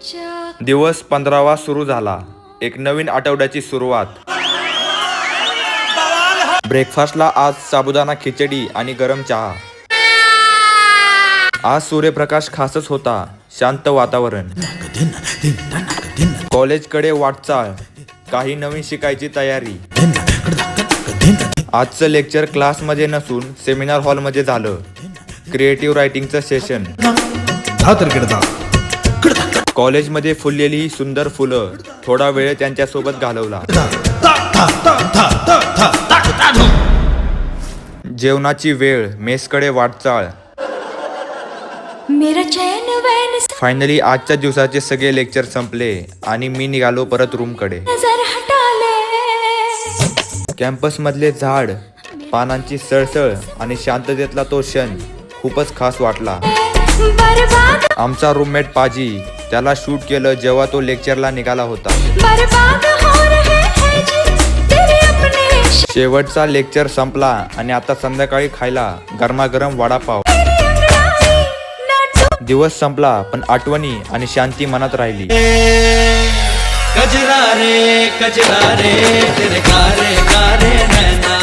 दिवस 15वा सुरू झाला. एक नवीन आठवड्याची सुरुवात. ब्रेकफास्टला आज साबुदाणा खिचडी आणि गरम चहा. आज सूर्यप्रकाश खासच होता. शांत वातावरण. कॉलेजकडे वाटचाल. काही नवीन शिकायची तयारी. आजचं लेक्चर क्लासमध्ये नसून सेमिनार हॉलमध्ये झालं. क्रिएटिव्ह रायटिंगचं सेशन. कॉलेजमध्ये फुललेली ही सुंदर फुलं. थोडा वेळ त्यांच्यासोबत घालवला. जेवणाची वेळ. मेसकडे वाटचाल. फायनली आजच्या दिवसाचे सगळे लेक्चर संपले आणि मी निघालो परत रूमकडे. कॅम्पस मधले झाड, पानांची सळसळ आणि शांततेतला तो क्षण खूपच खास वाटला. आमचा रूममेट पाजी, त्याला शूट केलं जेव्हा तो लेक्चरला निघाला होता. शेवटचा लेक्चर संपला आणि आता संध्याकाळी खायला गरमागरम वडापाव. दिवस संपला पण आठवणी आणि शांती मनात राहिली. कजरा रे तेरे कारे कारे नैना.